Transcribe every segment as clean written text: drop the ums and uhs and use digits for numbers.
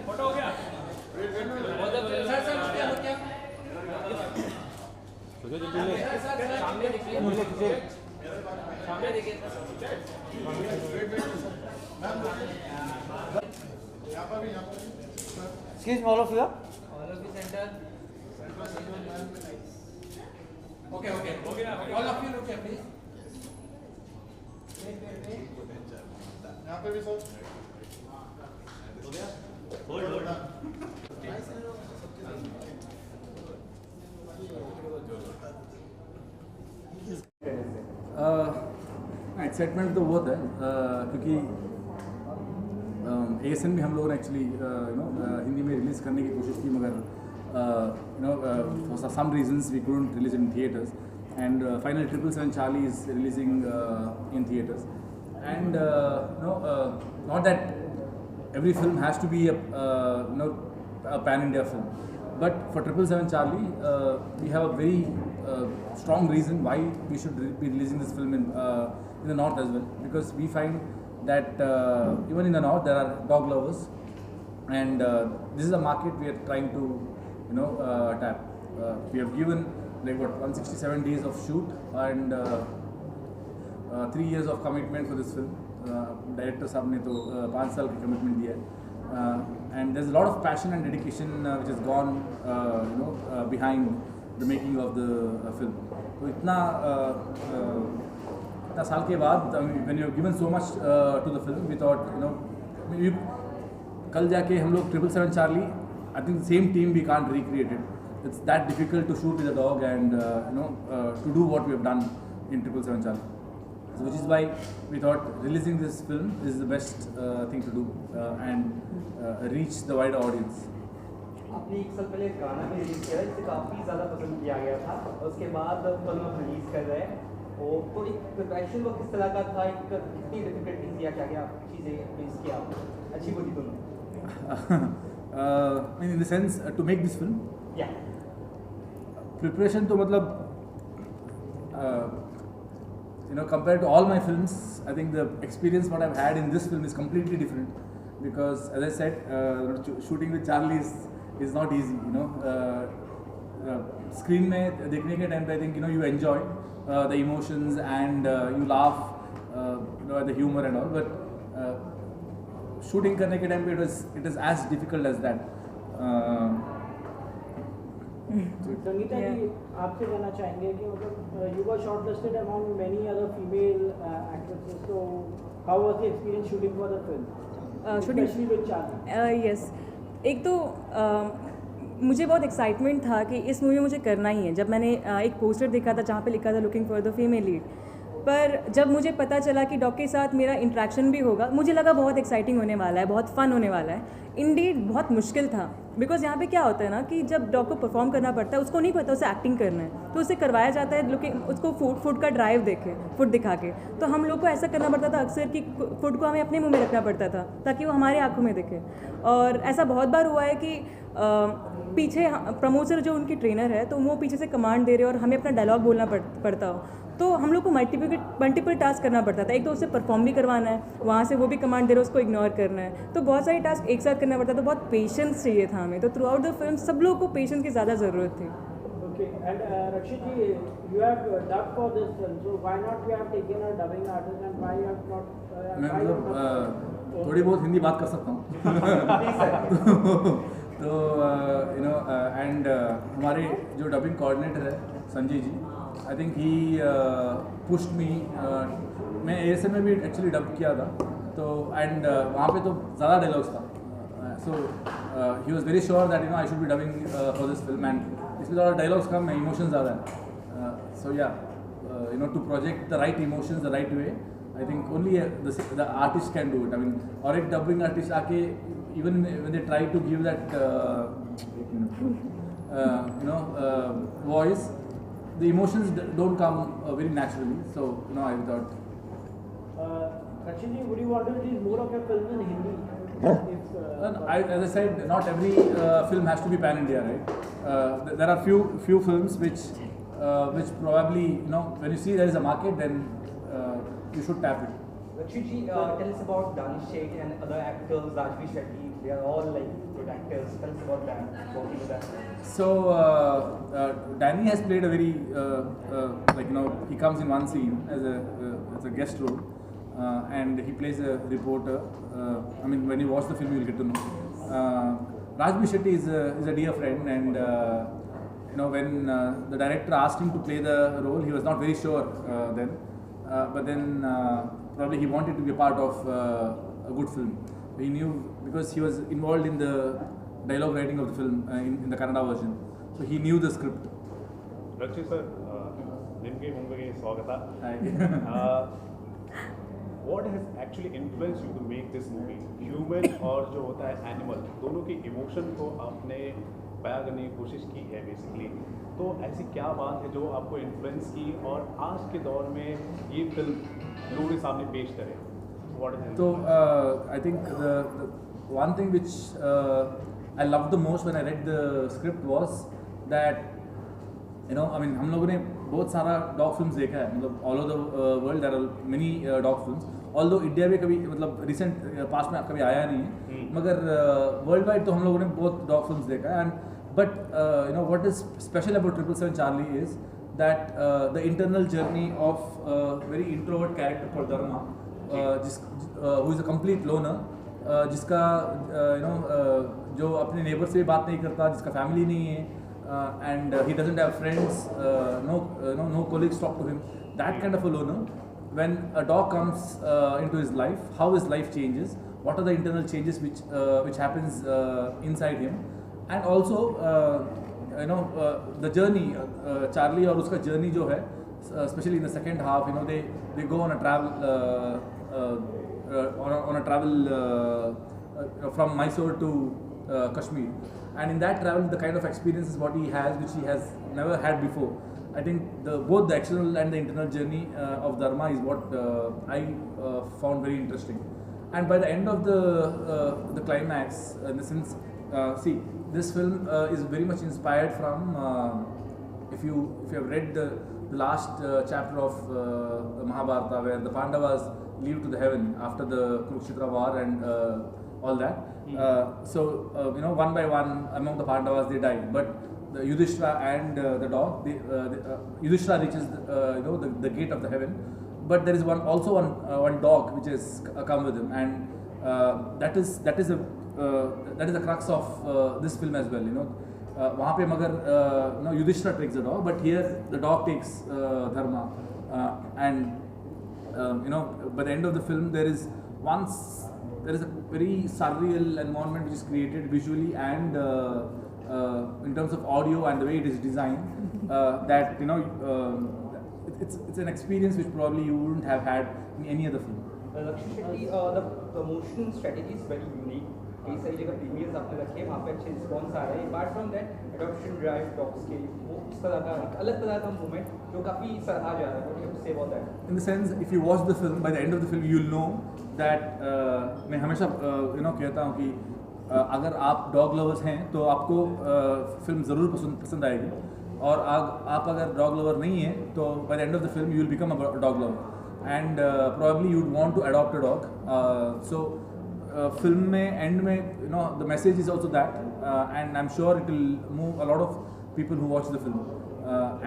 Photo हो गया। Excuse me, all of you. All of you center. Okay. All of you look here, please. यहाँ पे भी sir हो गया होल्ड एक्साइटमेंट तो बहुत है क्योंकि ASN भी हम लोगों ने एक्चुअली हिंदी में रिलीज़ करने की कोशिश की मगर for some reasons we couldn't release in theatres and finally 777 Charlie is releasing in theaters and not that every film has to be a pan India film, but for 777 Charlie we have a very strong reason why we should be releasing this film in the north as well, because we find that even in the north there are dog lovers and this is a market we are trying to tap. We have given like 167 days of shoot and 3 years of commitment for this film. Director साहब ने तो 5 साल की commitment दिया है and there's a lot of passion and dedication which has gone behind the making of the film. तो इतना साल के बाद when you have given so much to the film, we thought कल जाके हम लोग 777 Charlie, I think the same team we can't recreate it. It's that difficult to shoot with a dog and to do what we have done in 777 Charlie. So which is why we thought releasing this film is the best thing to do and reach the wider audience. आपने एक साल पहले गाना भी release किया है जिसे काफ़ी ज़्यादा पसंद किया गया था और उसके बाद फिल्म आप रिलीज़ कर रहे हैं तो एक प्रिपरेशन वो किस तरह का था, एक कितनी डिफिकल्टीज दिया क्या चीज़ें फेस किया अच्छी बुरी दोनों in the sense to make this film? Yeah. Preparation तो मतलब compared to all my films, I think the experience what I've had in this film is completely different because as I said, shooting with Charlie is not easy. Screen में देखने के time पे I think you enjoy the emotions and you laugh at the humor and all, but shooting करने के time पे it is as difficult as that. Sangeeta जी आपसे जानना चाहेंगे कि मतलब you were shortlisted among many other female actresses, तो how was the experience shooting for the film, specially with Charlie? Yes, एक तो मुझे बहुत एक्साइटमेंट था कि इस मूवी में मुझे करना ही है। जब मैंने एक पोस्टर देखा था जहाँ पे लिखा था looking for the female lead, पर जब मुझे पता चला कि डॉग के साथ मेरा इंटरेक्शन भी होगा, मुझे लगा बहुत एक्साइटिंग होने वाला है, बहुत फ़न होने वाला है। इंडीड बहुत मुश्किल था बिकॉज यहाँ पे क्या होता है ना कि जब डॉग को परफॉर्म करना पड़ता है, उसको नहीं पता उसे एक्टिंग करना है, तो उसे करवाया जाता है लुकिंग, उसको फूड का ड्राइव देखे, फूड दिखा के। तो हम लोग को ऐसा करना पड़ता था अक्सर कि फूड को हमें अपने मुंह में रखना पड़ता था ताकि वो हमारे आंखों में दिखे। और ऐसा बहुत बार हुआ है कि पीछे प्रमोटर जो उनकी ट्रेनर है तो वो पीछे से कमांड दे रहे हो और हमें अपना डायलॉग बोलना पड़ता हो, तो हम लोग को मल्टीपल टास्क करना पड़ता था। एक तो उसे परफॉर्म भी करवाना है, वहाँ से वो भी कमांड दे रहे हो, उसको इग्नोर करना है, तो बहुत सारे टास्क एक साथ करना पड़ता था। बहुत पेशेंस चाहिए था हमें, तो थ्रू आउट द फिल्म सब लोगों को पेशेंस की ज़्यादा ज़रूरत थी। Okay, and Rakshit ji, you have dubbed for this film, so why not you have taken a dubbing artist and why you have not? मैं मतलब थोड़ी बहुत हिंदी बात कर सकता हूँ तो एंड हमारे जो डबिंग कोऑर्डिनेटर है Sanjay ji, I think he pushed me. मैं ASN में भी एक्चुअली डब किया था, तो एंड वहाँ पे तो ज़्यादा डायलॉग्स था So he was very sure that I should be dubbing for this film, and इसमें ज़्यादा dialogues कम है, emotions ज़्यादा है. So yeah, to project the right emotions the right way, I think only the artist can do it. I mean, और एक dubbing artist आके even when they try to give that voice, the emotions don't come very naturally. So I thought. Rakshit ji, would you want to release more of your films in Hindi? As I said, not every film has to be pan-India, right? There are few films which probably, when you see there is a market, then you should tap it. Rakshit ji, tell us about Danish Sheikh and other actors, Rakshit Shetty. They are all like good actors. Tell us about them, working with them. So Danny has played a very he comes in one scene as a guest role, and he plays a reporter. I mean, when you watch the film, you will get to know. Rakshit Shetty is a dear friend, and when the director asked him to play the role, he was not very sure then, but then probably he wanted to be a part of a good film. He knew because he was involved in the dialogue writing of the film in the Kannada version, so he knew the script. Rakshit sir, nimge munge swagata. Hi. What has actually influenced you to make this movie? Human और जो होता है animal, दोनों की emotion को आपने बयां करने की कोशिश की है basically. तो ऐसी क्या बात है जो आपको influence की और आज के दौर में ये फिल्म लोगों के सामने पेश करे? What is it? So I think the one thing which I loved the most when I read the script was that I mean हम लोगों ने बहुत सारा डॉग फिल्म्स देखा है, मतलब all over the world there are many dog films. Although India में कभी मतलब रिसेंट पास्ट में कभी आया नहीं है, मगर वर्ल्ड वाइड तो हम लोगों ने बहुत डॉग फिल्म्स देखा है. And but what is special about 777 Charlie is that the internal journey of very introvert character called Dharma, who is a complete loner, जिसका जो अपने नेबर से बात नहीं करता, जिसका फैमिली नहीं है, and he doesn't have friends, no colleagues talk to him. That kind of a loner. When a dog comes into his life, how his life changes, what are the internal changes which happens inside him, and also the journey, Charlie और उसका journey जो है, especially in the second half, they go on a travel from Mysore to Kashmir. And in that travel, the kind of experiences what he has, which he has never had before, I think both the external and the internal journey of Dharma is what I found very interesting. And by the end of the climax, in the sense, see, this film is very much inspired from if you have read the last chapter of Mahabharata, where the Pandavas leave to the heaven after the Kurukshetra war and all that. So one by one among the Pandavas they die, but the Yudhishthira and the dog, Yudhishthira reaches the gate of the heaven, but there is one dog which has come with him, and that is the crux of this film as well. वहाँ पे मगर Yudhishthira takes the dog, but here the dog takes Dharma, and by the end of the film there is a very surreal environment which is created visually and in terms of audio and the way it is designed, that it's an experience which probably you wouldn't have had in any other film. Rakshit Shetty, the promotion strategy is very unique. कई सारी जगह premiers आपने रखे हैं, वहाँ पे अच्छे response आ रहे हैं. Apart from that adoption drive dogs के वो उस तरह का अलग तरह का मूवमेंट जो काफ़ी सराहा जा रहा है. What do you have to say about that? In the sense, if you watch the film, by the end of the film, you'll know that मैं हमेशा कहता हूँ कि अगर आप डॉग लवर्स हैं तो आपको फिल्म ज़रूर पसंद आएगी, और आप अगर डॉग लवर नहीं हैं तो by the end of the film you will become a dog lover, and probably you would want to adopt a dog. So film में end में the message is also that, and I'm sure it will move a lot of people who watch the film,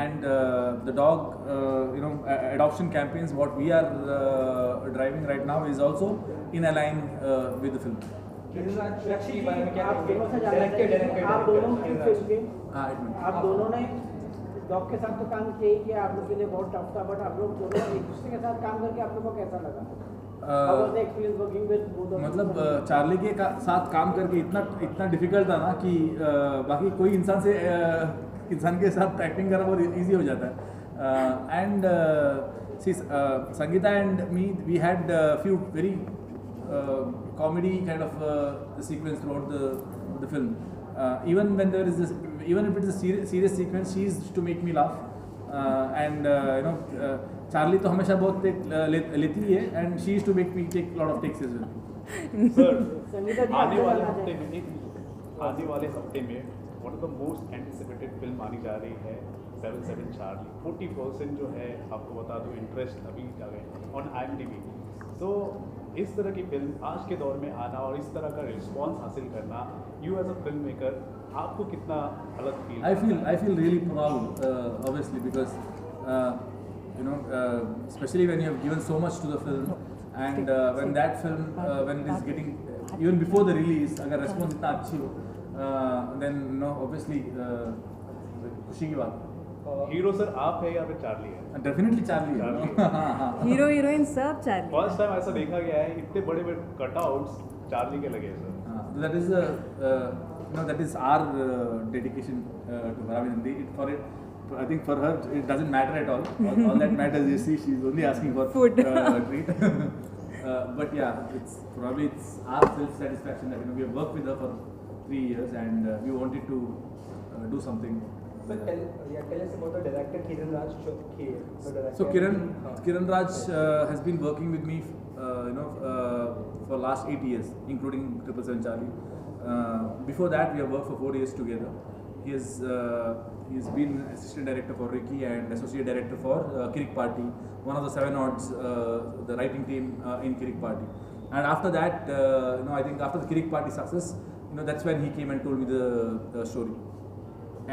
and the dog adoption campaigns what we are driving right now is also in align with the film. आप दोनों ने dog के साथ तो काम किया ही किया, आप लोग के लिए बहुत टफ था, बट आप लोग दोनों एक दूसरे के साथ काम करके आप लोग को कैसा लगा? How was the experience working with both of मतलब चार्ली के साथ काम करके इतना डिफिकल्ट था ना कि बाकी कोई इंसान के साथ एक्टिंग करना बहुत इजी हो जाता है and Sangeeta and me we had few very comedy kind of sequence throughout the film. Even when there is this, even if it is a serious sequence, she is to make me laugh. And Charlie तो हमेशा बहुत लेती है and she is to make me take lot of takes as well sir Sangeeta ji आने वाले आपसे हफ्ते में आने वाले हफ्ते में one of the most anticipated film आनी जा रही है 77 चार्ली 40% जो है आपको बता दूं इंटरेस्ट अभी आ गए ऑन IMDb. तो इस तरह की फिल्म आज के दौर में आना और इस तरह का रिस्पॉन्स हासिल करना, you as a film maker आपको कितना अलग feel? I feel really proud, obviously, because especially when you have given so much to the film, and when that film when it is getting even before the release, अगर response इतना अच्छी हो, then obviously खुशी की बात. Hero sir आप है या फिर चार्ली है? डेफिनेटली चार्ली है. हीरो हीरोइन सब चार्ली. फर्स्ट टाइम ऐसा देखा गया है इतने बड़े बड़े कटआउट्स चार्ली के लगे sir. That is that is our dedication to her. I mean, I think for her it doesn't matter at all. All that matters, you see, she's only asking for Food. Treat. But yeah, it's our self satisfaction that we have worked with her for 3 years and we wanted to do something. So tell us about the director Kiran Raj. So Kiran Raj has been working with me, for last 8 years, including 777 Charlie. Before that, we have worked for 4 years together. He's been assistant director for Ricky and associate director for Kirik Party, one of the 7 odds, the writing team in Kirik Party. And after that, I think after the Kirik Party success, that's when he came and told me the story.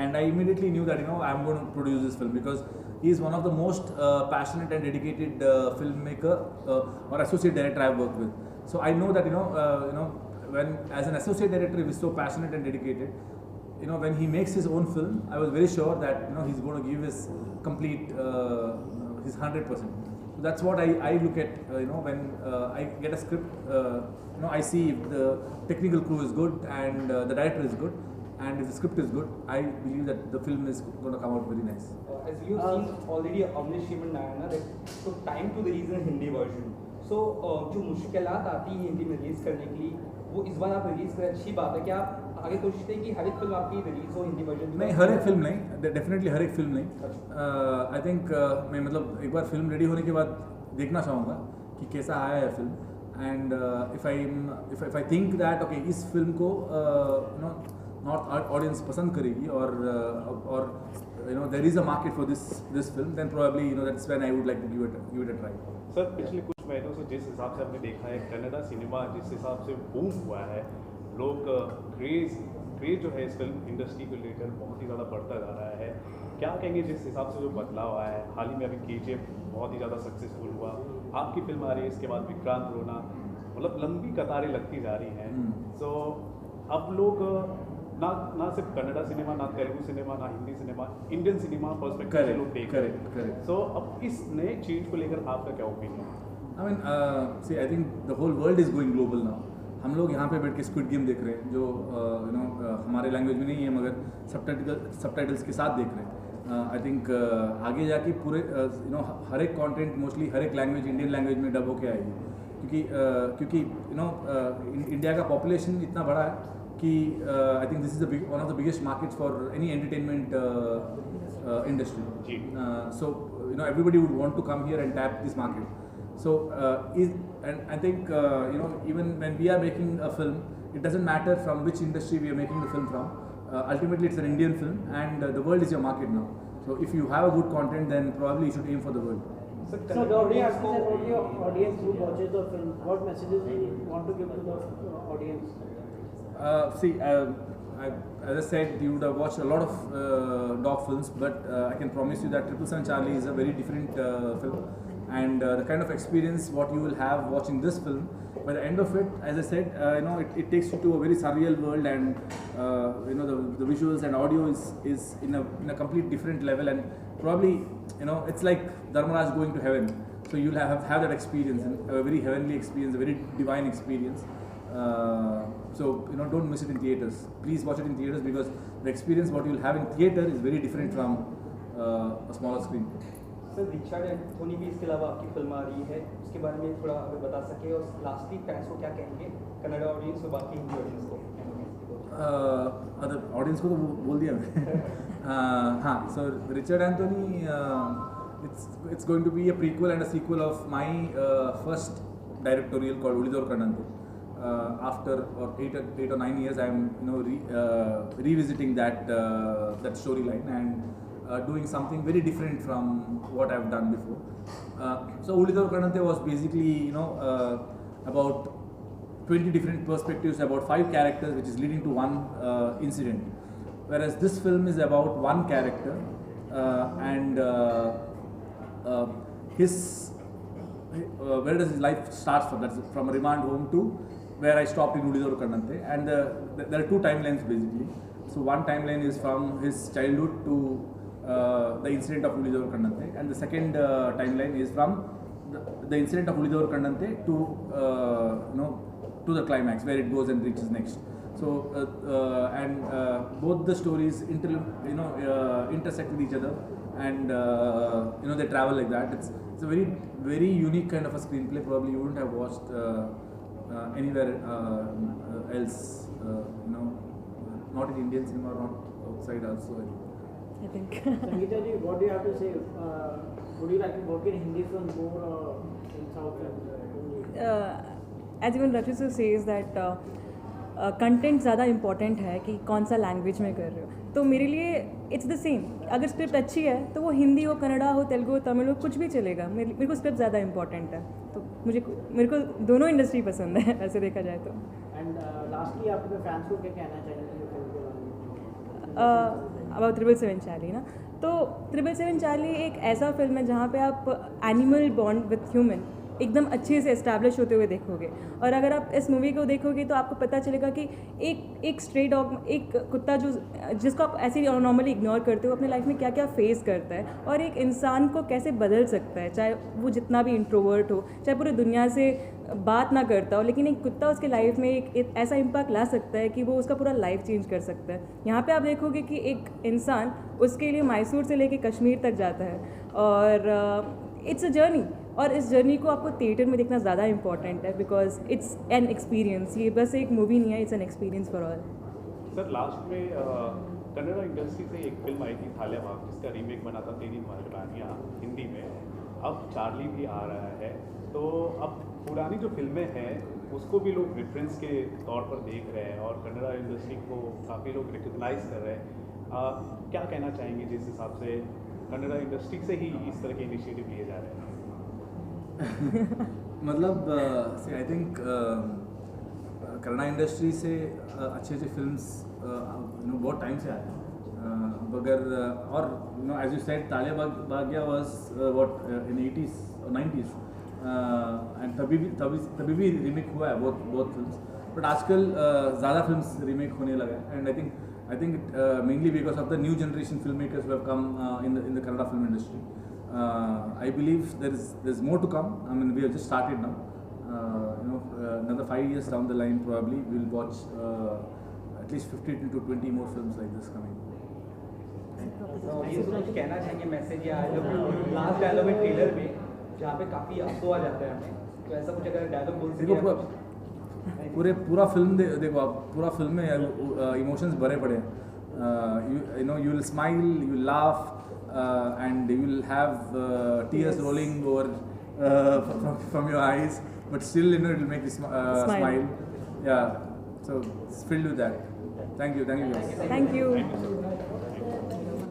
And I immediately knew that I'm going to produce this film because he is one of the most passionate and dedicated filmmaker or associate director I've worked with. So I know that when as an associate director he is so passionate and dedicated, when he makes his own film, I was very sure that he's going to give his complete his 100%. So that's what I look at. When I get a script, I see if the technical crew is good and the director is good. And if the script is good, I believe that the film is going to come out very nice. As you've seen already, Amnish Shriman Nayana, that took time to release in Hindi version. So जो मुश्किलात आती हैं हिंदी में release करने के लिए, वो इस बार आप रिलीज करें, अच्छी बात है. क्या आप आगे कोशिश करें कि हर एक फिल्म आपकी रिलीज हो हिंदी वर्जन? नहीं, हर एक फिल्म नहीं, डेफिनेटली हर एक फिल्म नहीं. आई थिंक मैं मतलब एक बार फिल्म रेडी होने के बाद देखना चाहूँगा कि कैसा आया है film. And if I think that okay, इस फिल्म को नॉर्थ ऑडियंस पसंद करेगी और there is a market for this film, then probably that's when I would like to give it a try. Sir पिछले कुछ महीनों से जिस हिसाब से हमने देखा है कन्नड़ा सिनेमा जिस हिसाब से बूम हुआ है, लोग क्रेज जो है इस फिल्म इंडस्ट्री को लेकर बहुत ही ज़्यादा बढ़ता जा रहा है. क्या कहेंगे जिस हिसाब से जो बदलाव आया है? हाल ही में अभी KGF बहुत ही ज़्यादा सक्सेसफुल हुआ, आपकी फिल्म आ रही है, इसके बाद विक्रांत रोना, मतलब लंबी कतारें लगती जा रही हैं. सो अब लोग ना सिर्फ कन्नड़ा सिनेमा, ना तेलुगु सिनेमा, ना Hindi cinema, Indian cinema perspective से लोग देख रहे हैं. करेक्ट. सो अब इस नए चेंज को लेकर आपका क्या opinion? I mean, see, I think the whole world is going global now. हम लोग यहाँ पे बैठ के स्क्विड गेम देख रहे हैं जो हमारे लैंग्वेज में नहीं है मगर सबटाइटल्स के साथ देख रहे हैं. आई थिंक आगे जाके पूरे हर एक कंटेंट मोस्टली हर एक लैंग्वेज इंडियन लैंग्वेज में डब होके आएगी क्योंकि इंडिया का पॉपुलेशन इतना बड़ा है कि I think this is one of the biggest markets for any entertainment industry. So everybody would want to come here and tap this market. So and I think even when we are making a film, it doesn't matter from which industry we are making the film from. Ultimately it's an Indian film and the world is your market now. So if you have a good content, then probably you should aim for the world. So the audience who watches the film, what messages do you want to give to the audience? See, as I said, you would have watched a lot of dog films, but I can promise you that 777 Charlie is a very different film, and the kind of experience what you will have watching this film, by the end of it, as I said, it takes you to a very surreal world, and the visuals and audio is in a complete different level, and probably it's like Dharmaraj going to heaven. So you'll have that experience, a very heavenly experience, a very divine experience. So don't miss it in theaters. Please watch it in theaters because the experience what you'll have in theater is very different from a smaller screen. Sir Richard Anthony भी इसके अलावा आपकी film आ रही है, उसके बारे में थोड़ा हमें बता सके और लास्टली फैंस को क्या कहेंगे, कन्नड़ ऑडियंस और बाकी हिंदी ऑडियंस को? अदर ऑडियंस को तो बोल दिया मैं. हाँ, so Richard Anthony, it's going to be a prequel and a sequel of my first directorial called Ulidor Kannante. After 8 or 9 years, I am revisiting that storyline and doing something very different from what I've done before. So Ulidor Kannante was basically about 20 different perspectives about 5 characters, which is leading to one incident. Whereas this film is about one character and where does his life starts from? That's from a remand home to where I stopped in Ulidor Kannante, and there are 2 timelines basically. So one timeline is from his childhood to the incident of Ulidor Kannante, and the second timeline is from the incident of Ulidor Kannante to the climax where it goes and reaches next. So and both the stories intersect with each other, and they travel like that. It's a very very unique kind of a screenplay. Probably you wouldn't have watched anywhere else. Not in Indian cinema, not outside also. I think. Sangeetha ji, what do you have to say? Would you like to work in Hindi films more or in South films? As even Rakshit says that content ज़्यादा important है कि कौन सा language में कर रहे हो. तो मेरे लिए इट्स द सेम. अगर स्क्रिप्ट अच्छी है तो वो हिंदी हो, कन्नड़ा हो, तेलुगु हो, तमिल हो, कुछ भी चलेगा. मेरे को स्क्रिप्ट ज़्यादा इम्पॉर्टेंट है. तो मेरे को दोनों इंडस्ट्री पसंद है ऐसे देखा जाए तो. एंड लास्टली आप अपने फैंस को क्या कहना चाहिए अबाउट 777 चार्ली ना. तो 777 चार्ली एक ऐसा फिल्म है जहाँ पे आप एनिमल बॉन्ड विथ ह्यूमन एकदम अच्छे से एस्टैब्लिश होते हुए देखोगे. और अगर आप इस मूवी को देखोगे तो आपको पता चलेगा कि एक स्ट्रे डॉग, एक कुत्ता जिसको आप ऐसे नॉर्मली इग्नोर करते हो, अपने लाइफ में क्या क्या फेस करता है और एक इंसान को कैसे बदल सकता है, चाहे वो जितना भी इंट्रोवर्ट हो, चाहे पूरी दुनिया से बात ना करता हो, लेकिन एक कुत्ता उसके लाइफ में एक ऐसा इम्पैक्ट ला सकता है कि वो उसका पूरा लाइफ चेंज कर सकता है. यहाँ पे आप देखोगे कि एक इंसान उसके लिए मैसूर से लेके कश्मीर तक जाता है और इट्स अ जर्नी. और इस जर्नी को आपको थिएटर में देखना ज़्यादा इंपॉर्टेंट है बिकॉज इट्स एन एक्सपीरियंस. ये बस एक मूवी नहीं है, it's an experience for all. Sir last में कन्नड़ा इंडस्ट्री से एक फिल्म आई थी थालियाबाग, जिसका रीमेक बना था तेरी मेहरबानियाँ हिंदी में. अब चार्ली भी आ रहा है, तो अब पुरानी जो फिल्में हैं उसको भी लोग रेफरेंस के तौर पर देख रहे हैं और कन्नड़ा इंडस्ट्री को काफ़ी लोग रिकग्नाइज कर रहे हैं. क्या कहना चाहेंगे जिस हिसाब से कन्नड़ा इंडस्ट्री से ही इस तरह के इनिशिएटिव लिए जा रहे हैं? मतलब आई थिंक कन्नड़ा इंडस्ट्री से अच्छे फिल्म्स बहुत टाइम से आए हैं. मगर और एज यू सेड तालियाबागिया वाज व्हाट इन 80s और 90s एंड तभी भी रीमेक हुआ है बहुत फिल्म्स. बट आजकल ज़्यादा फिल्म्स रीमेक होने लगा है. And I think mainly because of the new generation film makers who have come in the Kannada film industry. I believe there's more to come. I mean, we have just started now. Another 5 years down the line, probably we'll watch at least 15 to 20 more films like this coming. ये कुछ कहना चाहेंगे message या last dialogue में trailer में जहाँ पे काफ़ी आंसू आ जाता है हमें, तो ऐसा कुछ अगर डायलॉग बोल सके. पूरा फिल्म देखो आप, पूरा फिल्म में इमोशंस भरे पड़े हैं. You will smile, you will laugh. And you will have tears rolling over from your eyes, but still it will make you smile. Yeah, so it's filled with that. Thank you guys. Thank you.